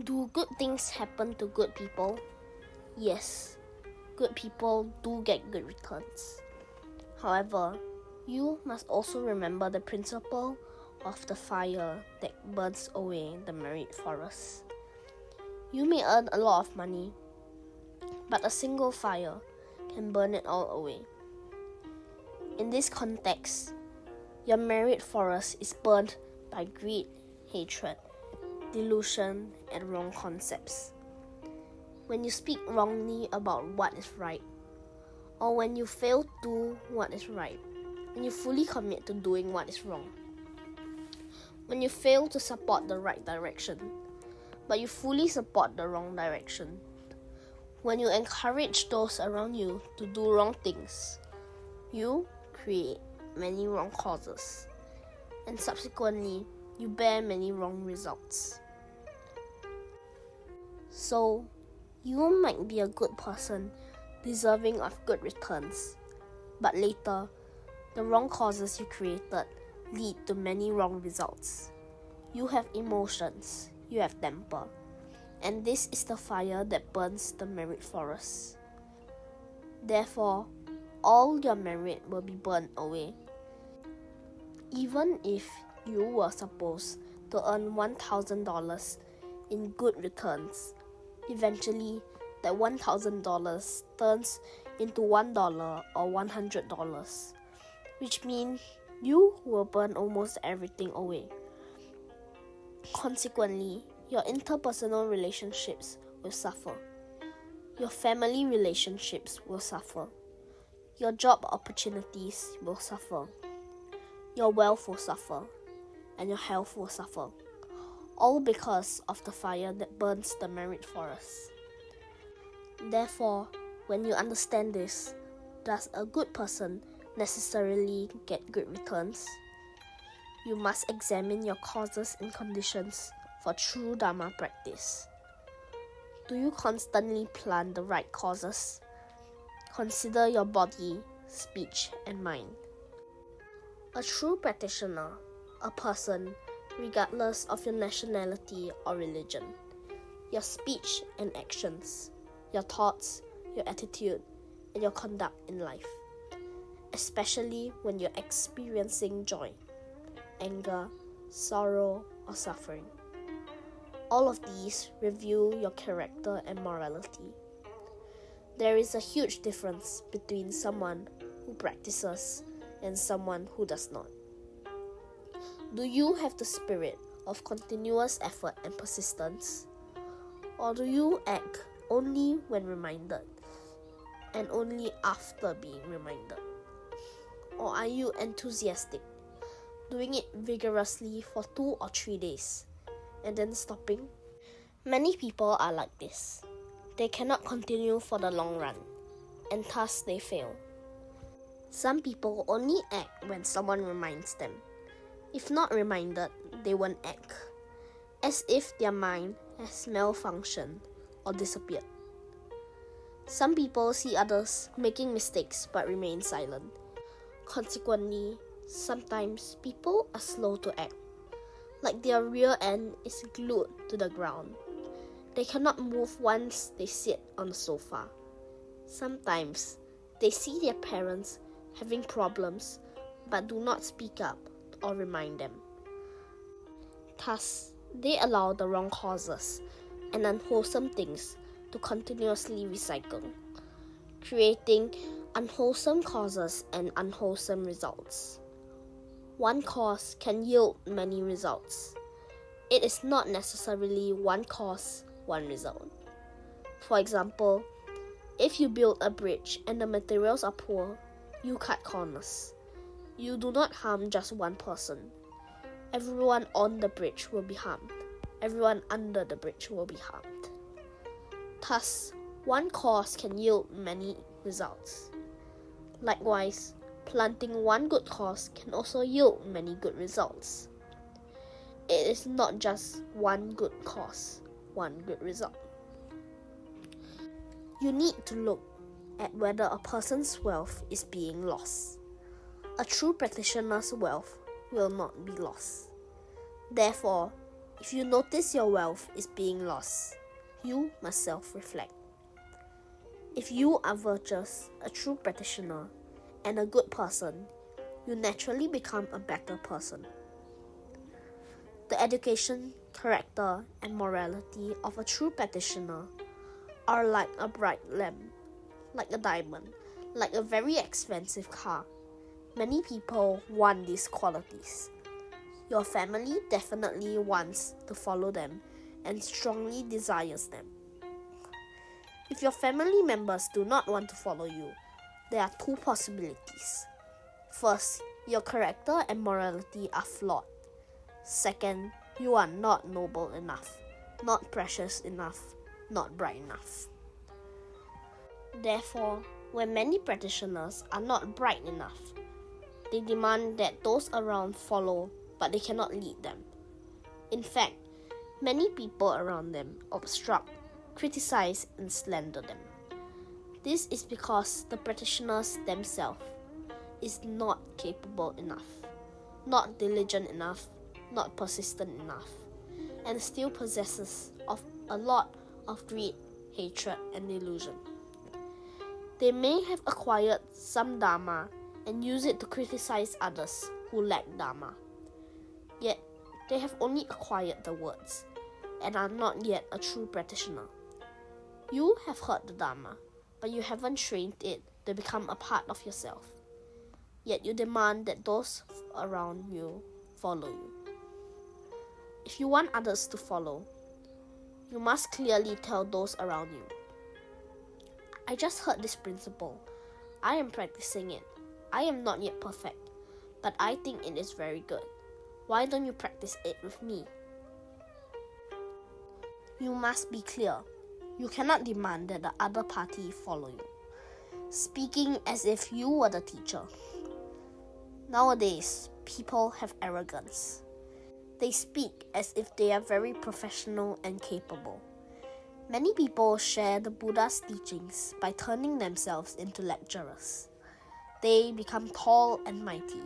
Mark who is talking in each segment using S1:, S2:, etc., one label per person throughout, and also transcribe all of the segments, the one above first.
S1: Do good things happen to good people? Yes, good people do get good returns. However, you must also remember the principle of the fire that burns away the merit forest. You may earn a lot of money, but a single fire can burn it all away. In this context, your merit forest is burned by greed, hatred, delusion, and wrong concepts. When you speak wrongly about what is right, or when you fail to do what is right, and you fully commit to doing what is wrong. When you fail to support the right direction, but you fully support the wrong direction. When you encourage those around you to do wrong things, you create many wrong causes, and subsequently, you bear many wrong results. So, you might be a good person, deserving of good returns, but later, the wrong causes you created lead to many wrong results. You have emotions, you have temper, and this is the fire that burns the merit forest. Therefore, all your merit will be burned away. Even if you were supposed to earn $1,000 in good returns, eventually that $1,000 turns into $1 or $100, which means you will burn almost everything away. Consequently, your interpersonal relationships will suffer. Your family relationships will suffer. Your job opportunities will suffer. Your wealth will suffer. And your health will suffer. All because of the fire that burns the merit forest. Therefore, when you understand this, does a good person necessarily get good returns? You must examine your causes and conditions for true Dharma practice. Do you constantly plant the right causes? Consider your body, speech, and mind. A true practitioner, a person, regardless of your nationality or religion, your speech and actions, your thoughts, your attitude, and your conduct in life, especially when you're experiencing joy, anger, sorrow, or suffering. All of these reveal your character and morality. There is a huge difference between someone who practices and someone who does not. Do you have the spirit of continuous effort and persistence? Or do you act only when reminded and only after being reminded? Or are you enthusiastic, doing it vigorously for 2 or 3 days, and then stopping? Many people are like this. They cannot continue for the long run, and thus they fail. Some people only act when someone reminds them. If not reminded, they won't act, as if their mind has malfunctioned or disappeared. Some people see others making mistakes but remain silent. Consequently, sometimes people are slow to act, like their rear end is glued to the ground. They cannot move once they sit on the sofa. Sometimes, they see their parents having problems but do not speak up or remind them. Thus, they allow the wrong causes and unwholesome things to continuously recycle, creating unwholesome causes and unwholesome results. One cause can yield many results. It is not necessarily one cause, one result. For example, if you build a bridge and the materials are poor, you cut corners. You do not harm just one person. Everyone on the bridge will be harmed. Everyone under the bridge will be harmed. Thus, one cause can yield many results. Likewise, planting one good cause can also yield many good results. It is not just one good cause, one good result. You need to look at whether a person's wealth is being lost. A true practitioner's wealth will not be lost. Therefore, If you notice your wealth is being lost, you must self-reflect. If you are virtuous, a true practitioner, and a good person, you naturally become a better person. The education, character, and morality of a true practitioner are like a bright lamp, like a diamond, like a very expensive car. Many people want these qualities. Your family definitely wants to follow them and strongly desires them. If your family members do not want to follow you, there are two possibilities. First, your character and morality are flawed. Second, you are not noble enough, not precious enough, not bright enough. Therefore, when many practitioners are not bright enough, they demand that those around follow, but they cannot lead them. In fact, many people around them obstruct, criticize, and slander them. This is because the practitioners themselves is not capable enough, not diligent enough, not persistent enough, and still possesses of a lot of greed, hatred, and delusion. They may have acquired some Dharma and use it to criticize others who lack Dharma. Yet, they have only acquired the words and are not yet a true practitioner. You have heard the Dharma, but you haven't trained it to become a part of yourself. Yet you demand that those around you follow you. If you want others to follow, you must clearly tell those around you, I just heard this principle. I am practicing it. I am not yet perfect, but I think it is very good. Why don't you practice it with me? You must be clear. You cannot demand that the other party follow you, speaking as if you were the teacher. Nowadays, people have arrogance. They speak as if they are very professional and capable. Many people share the Buddha's teachings by turning themselves into lecturers. They become tall and mighty.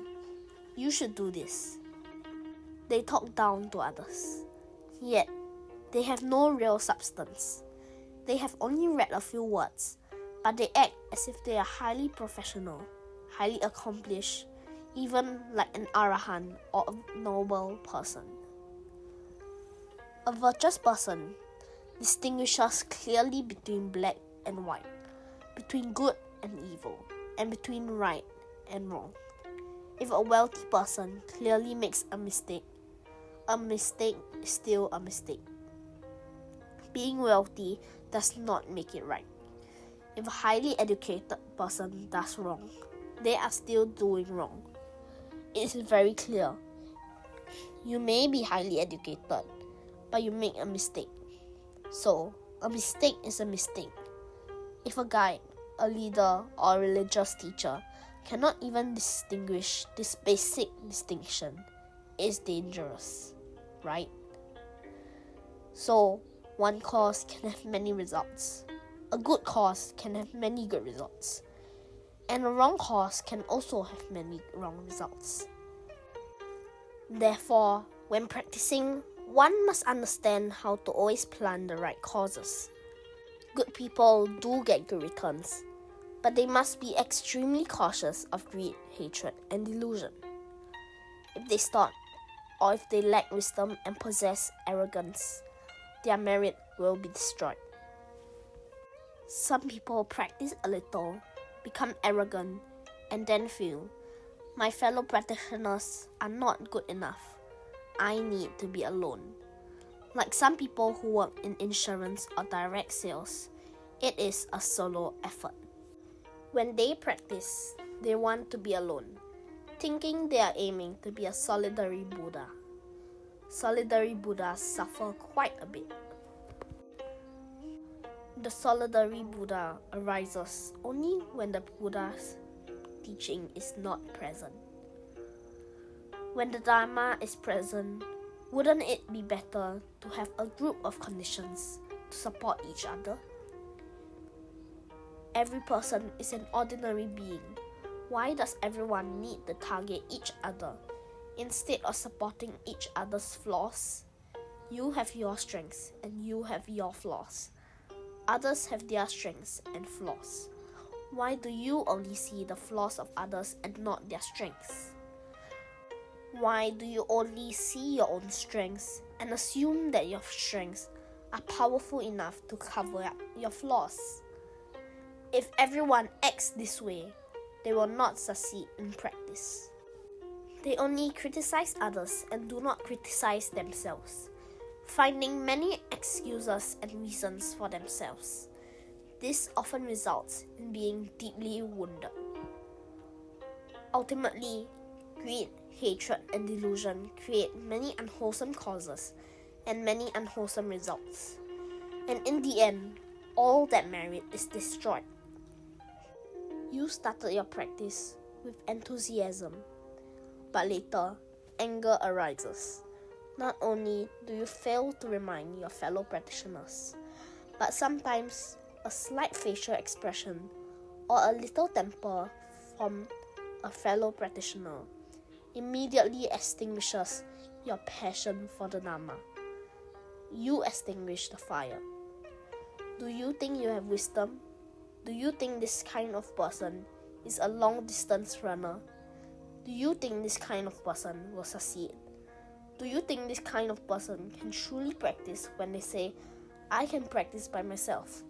S1: You should do this. They talk down to others. Yet, they have no real substance. They have only read a few words, but they act as if they are highly professional, highly accomplished, even like an arahant or a noble person. A virtuous person distinguishes clearly between black and white, between good and evil, and between right and wrong. If a wealthy person clearly makes a mistake is still a mistake. Being wealthy does not make it right. If a highly educated person does wrong, they are still doing wrong. It is very clear. You may be highly educated, but you make a mistake. So, a mistake is a mistake. If a guide, a leader, or a religious teacher cannot even distinguish this basic distinction, it is dangerous, right? So, one cause can have many results. A good cause can have many good results. And a wrong cause can also have many wrong results. Therefore, when practicing, one must understand how to always plant the right causes. Good people do get good returns, but they must be extremely cautious of greed, hatred, and delusion. If they start, or if they lack wisdom and possess arrogance, their merit will be destroyed. Some people practice a little, become arrogant, and then feel, my fellow practitioners are not good enough. I need to be alone. Like some people who work in insurance or direct sales, it is a solo effort. When they practice, they want to be alone, thinking they are aiming to be a solitary Buddha. Solitary Buddhas suffer quite a bit. The solitary Buddha arises only when the Buddha's teaching is not present. When the Dharma is present, wouldn't it be better to have a group of conditions to support each other? Every person is an ordinary being. Why does everyone need to target each other instead of supporting each other's flaws? You have your strengths and you have your flaws. Others have their strengths and flaws. Why do you only see the flaws of others and not their strengths? Why do you only see your own strengths and assume that your strengths are powerful enough to cover up your flaws? If everyone acts this way, they will not succeed in practice. They only criticize others and do not criticize themselves, finding many excuses and reasons for themselves. This often results in being deeply wounded. Ultimately, greed, hatred, and delusion create many unwholesome causes and many unwholesome results. And in the end, all that merit is destroyed. You started your practice with enthusiasm, but later, anger arises. Not only do you fail to remind your fellow practitioners, but sometimes a slight facial expression or a little temper from a fellow practitioner immediately extinguishes your passion for the Dharma. You extinguish the fire. Do you think you have wisdom? Do you think this kind of person is a long-distance runner? Do you think this kind of person will succeed? Do you think this kind of person can truly practice when they say, I can practice by myself.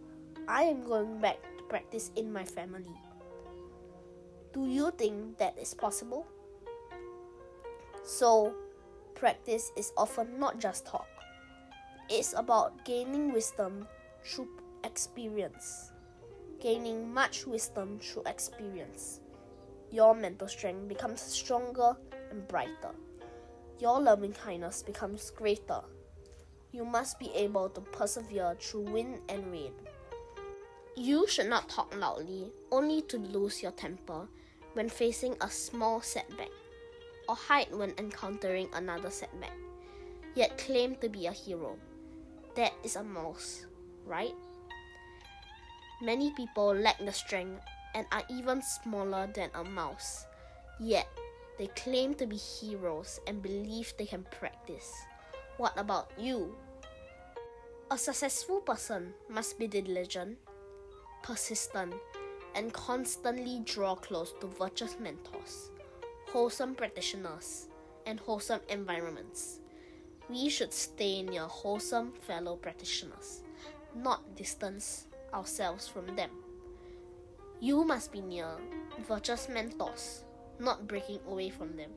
S1: I am going back to practice in my family. Do you think that is possible? So, practice is often not just talk. It's about gaining wisdom through experience. Gaining much wisdom through experience. Your mental strength becomes stronger and brighter. Your loving kindness becomes greater. You must be able to persevere through wind and rain. You should not talk loudly, only to lose your temper when facing a small setback, or hide when encountering another setback, yet claim to be a hero. That is a mouse, right? Many people lack the strength and are even smaller than a mouse, yet they claim to be heroes and believe they can practice. What about you? A successful person must be diligent, persistent, and constantly draw close to virtuous mentors, wholesome practitioners, and wholesome environments. We should stay near wholesome fellow practitioners, not distance ourselves from them. You must be near virtuous mentors, not breaking away from them.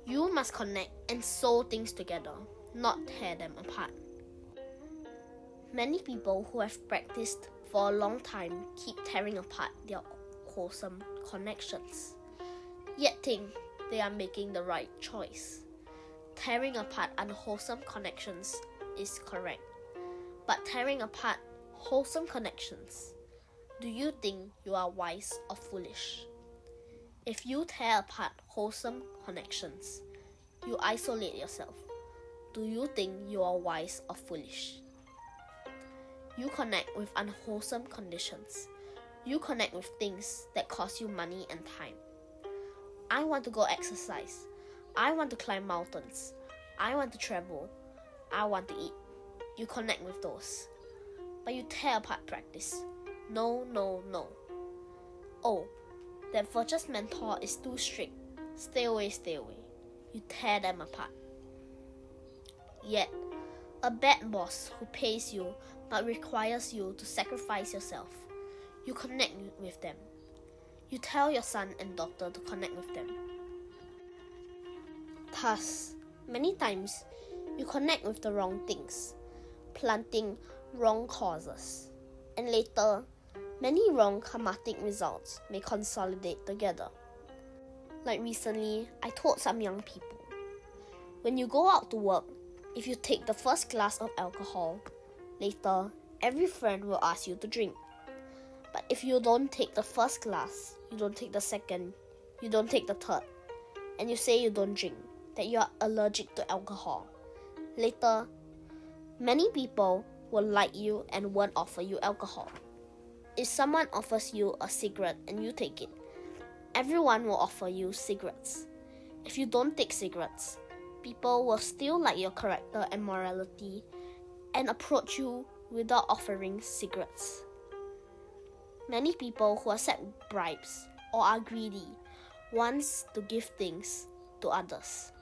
S1: You must connect and sew things together, not tear them apart. Many people who have practiced for a long time keep tearing apart their wholesome connections, yet think they are making the right choice. Tearing apart unwholesome connections is correct, but tearing apart wholesome connections, do you think you are wise or foolish? If you tear apart wholesome connections, you isolate yourself. Do you think you are wise or foolish? You connect with unwholesome conditions. You connect with things that cost you money and time. I want to go exercise. I want to climb mountains. I want to travel. I want to eat. You connect with those. But you tear apart practice. No, no, no. Oh, that virtuous mentor is too strict. Stay away, stay away. You tear them apart. Yet, a bad boss who pays you but requires you to sacrifice yourself, you connect with them. You tell your son and daughter to connect with them. Thus, many times, you connect with the wrong things, planting wrong causes, and later, many wrong karmatic results may consolidate together. Like recently, I told some young people, when you go out to work, if you take the first glass of alcohol, later, every friend will ask you to drink. But if you don't take the first glass, you don't take the second, you don't take the third, and you say you don't drink, that you are allergic to alcohol, later, many people will like you and won't offer you alcohol. If someone offers you a cigarette and you take it, everyone will offer you cigarettes. If you don't take cigarettes, People will still like your character and morality and approach you without offering cigarettes. Many people who accept bribes or are greedy want to give things to others.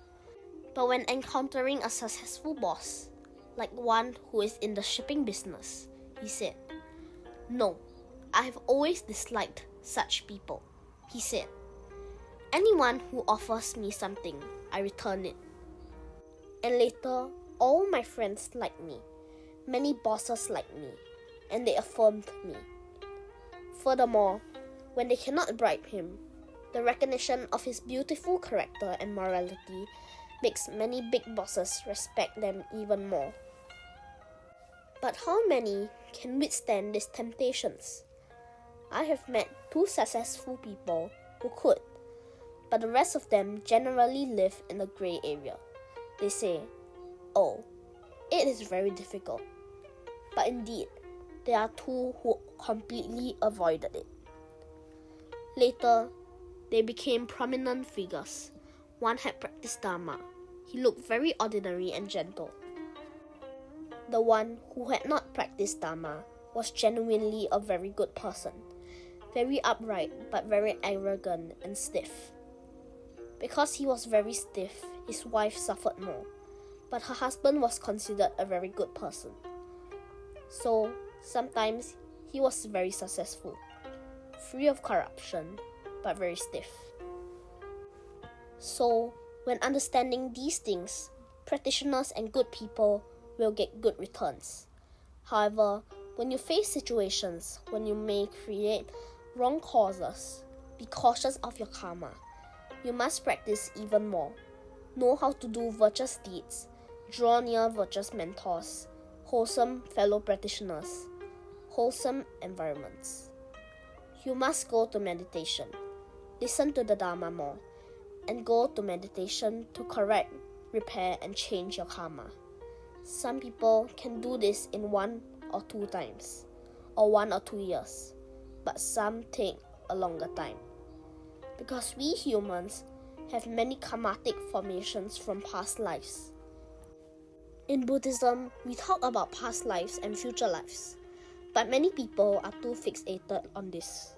S1: But when encountering a successful boss, like one who is in the shipping business, he said, "No, I have always disliked such people," he said. "Anyone who offers me something, I return it." And later, all my friends liked me, many bosses liked me, and they affirmed me. Furthermore, when they cannot bribe him, the recognition of his beautiful character and morality makes many big bosses respect them even more. But how many can withstand these temptations? I have met 2 successful people who could, but the rest of them generally live in the grey area. They say, "Oh, it is very difficult." But indeed, there are 2 who completely avoided it. Later, they became prominent figures. One had practiced Dharma. He looked very ordinary and gentle. The one who had not practiced Dharma was genuinely a very good person, very upright but very arrogant and stiff. Because he was very stiff, his wife suffered more, but her husband was considered a very good person. So, sometimes he was very successful, free of corruption, but very stiff. So, when understanding these things, practitioners and good people will get good returns. However, when you face situations when you may create wrong causes, be cautious of your karma. You must practice even more. Know how to do virtuous deeds, draw near virtuous mentors, wholesome fellow practitioners, wholesome environments. You must go to meditation, listen to the Dharma more, and go to meditation to correct, repair, and change your karma. Some people can do this in 1 or 2 times, or 1 or 2 years, but some take a longer time. Because we humans have many karmatic formations from past lives. In Buddhism, we talk about past lives and future lives, but many people are too fixated on this.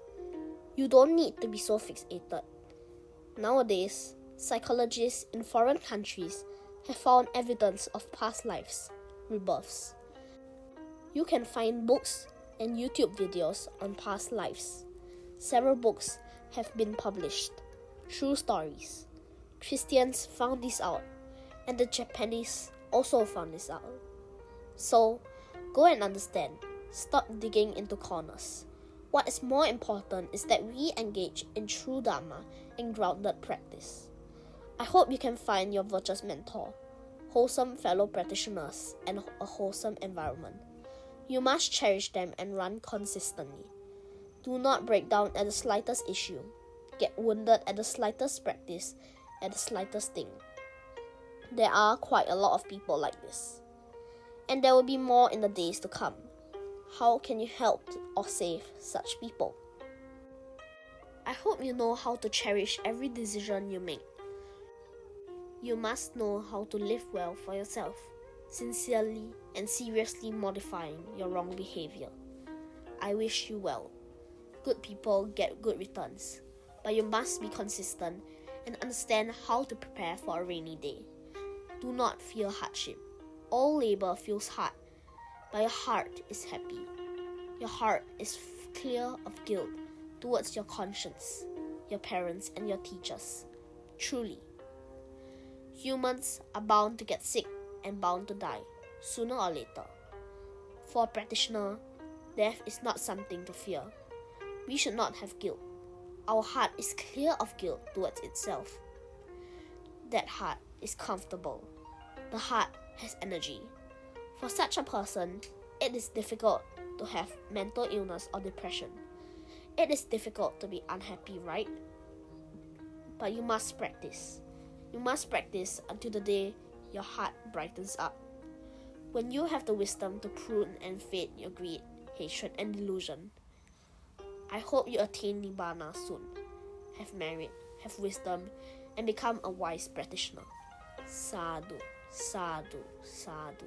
S1: You don't need to be so fixated. Nowadays, psychologists in foreign countries have found evidence of past lives, rebirths. You can find books and YouTube videos on past lives. Several books have been published. True stories. Christians found this out, and the Japanese also found this out. So, go and understand. Stop digging into corners. What is more important is that we engage in true Dharma and grounded practice. I hope you can find your virtuous mentor, wholesome fellow practitioners, and a wholesome environment. You must cherish them and run consistently. Do not break down at the slightest issue. Get wounded at the slightest practice, at the slightest thing. There are quite a lot of people like this. And there will be more in the days to come. How can you help or save such people? I hope you know how to cherish every decision you make. You must know how to live well for yourself, sincerely and seriously modifying your wrong behavior. I wish you well. Good people get good returns, but you must be consistent and understand how to prepare for a rainy day. Do not fear hardship. All labor feels hard, but your heart is happy. Your heart is clear of guilt towards your conscience, your parents, and your teachers. Truly. Humans are bound to get sick and bound to die, sooner or later. For a practitioner, death is not something to fear. We should not have guilt. Our heart is clear of guilt towards itself. That heart is comfortable. The heart has energy. For such a person, it is difficult to have mental illness or depression. It is difficult to be unhappy, right? But you must practice. You must practice until the day your heart brightens up. When you have the wisdom to prune and fade your greed, hatred, and delusion. I hope you attain Nibbana soon, have merit, have wisdom, and become a wise practitioner. Sadhu, sadhu, sadhu.